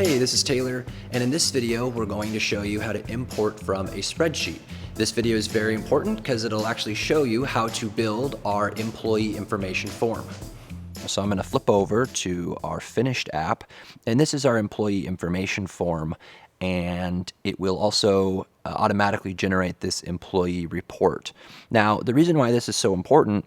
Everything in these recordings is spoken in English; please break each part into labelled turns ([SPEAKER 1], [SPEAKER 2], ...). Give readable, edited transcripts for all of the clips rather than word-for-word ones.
[SPEAKER 1] Hey, this is Taylor, and in this video, we're going to show you how to import from a spreadsheet. This video is very important because it'll actually show you how to build our employee information form. So I'm going to flip over to our finished app, and this is our employee information form, and it will also automatically generate this employee report. Now, the reason why this is so important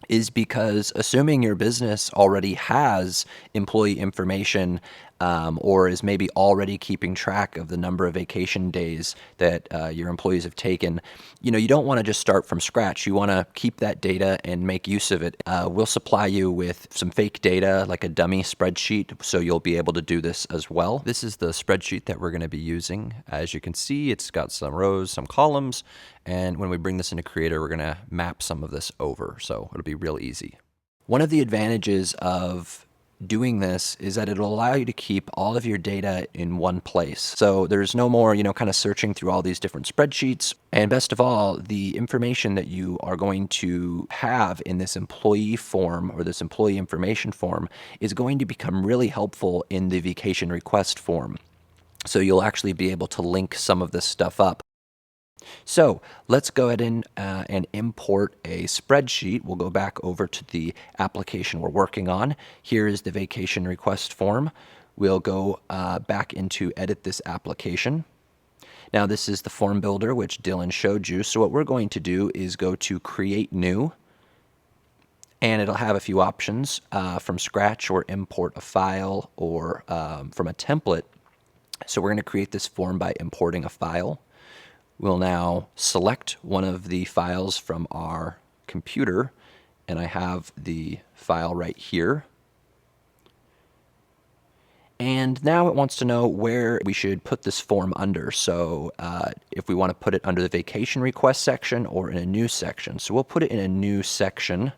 [SPEAKER 1] is because assuming your business already has employee information or is maybe already keeping track of the number of vacation days that your employees have taken, you don't want to just start from scratch. You want to keep that data and make use of it. We'll supply you with some fake data, like a dummy spreadsheet, so you'll be able to do this as well. This is the spreadsheet that we're going to be using. As you can see, it's got some rows, some columns, and when we bring this into Creator, we're going to map some of this over, so it'll be real easy. One of the advantages of doing this is that it'll allow you to keep all of your data in one place. So there's no more, kind of searching through all these different spreadsheets. And best of all, the information that you are going to have in this employee form or this employee information form is going to become really helpful in the vacation request form. So you'll actually be able to link some of this stuff up. So let's go ahead and import a spreadsheet. We'll go back over to the application we're working on. Here is the vacation request form. We'll go back into edit this application. Now this is the form builder, which Dylan showed you. So what we're going to do is go to create new, and it'll have a few options from scratch or import a file or from a template. So we're going to create this form by importing a file. We'll now select one of the files from our computer, and I have the file right here. And now it wants to know where we should put this form under. So if we want to put it under the vacation request section or in a new section. So we'll put it in a new section,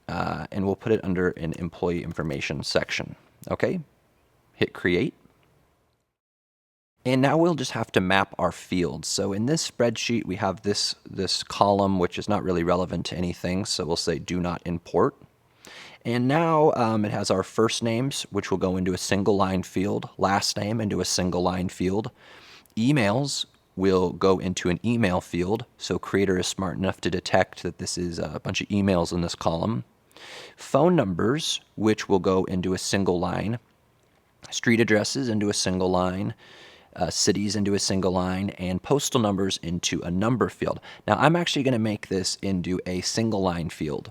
[SPEAKER 1] and we'll put it under an employee information section. Okay, hit create. And now we'll just have to map our fields. So in this spreadsheet, we have this column, which is not really relevant to anything. So we'll say do not import. And now it has our first names, which will go into a single line field, last name into a single line field. Emails will go into an email field. So Creator is smart enough to detect that this is a bunch of emails in this column. Phone numbers, which will go into a single line. Street addresses into a single line. Cities into a single line, and postal numbers into a number field. Now I'm actually going to make this into a single line field.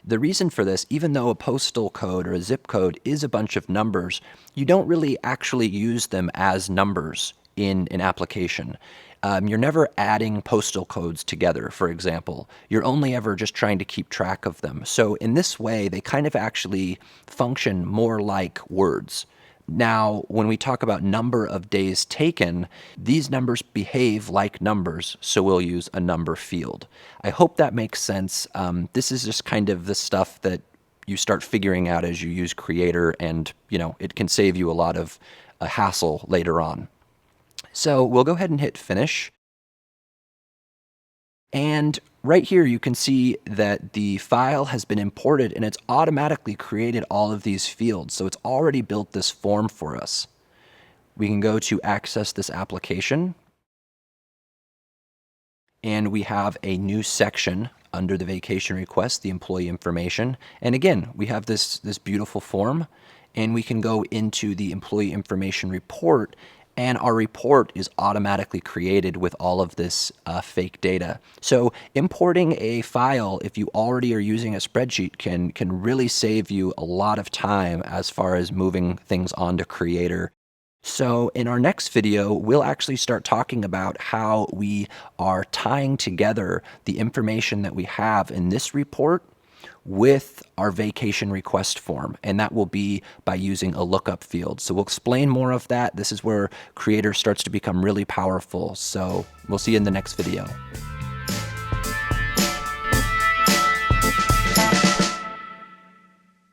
[SPEAKER 1] The reason for this, even though a postal code or a zip code is a bunch of numbers, you don't really actually use them as numbers in an application. You're never adding postal codes together, for example. You're only ever just trying to keep track of them. So in this way, they kind of actually function more like words. Now, when we talk about number of days taken, these numbers behave like numbers, so we'll use a number field. I hope that makes sense. This is just kind of the stuff that you start figuring out as you use Creator, and it can save you a lot of hassle later on. So we'll go ahead and hit finish. And right here, you can see that the file has been imported and it's automatically created all of these fields. So it's already built this form for us. We can go to access this application, and we have a new section under the vacation request, the employee information. And again, we have this beautiful form, and we can go into the employee information report, and our report is automatically created with all of this fake data. So importing a file, if you already are using a spreadsheet, can really save you a lot of time as far as moving things onto Creator. So in our next video, we'll actually start talking about how we are tying together the information that we have in this report with our vacation request form, and that will be by using a lookup field. So we'll explain more of that. This is where Creator starts to become really powerful. So we'll see you in the next video.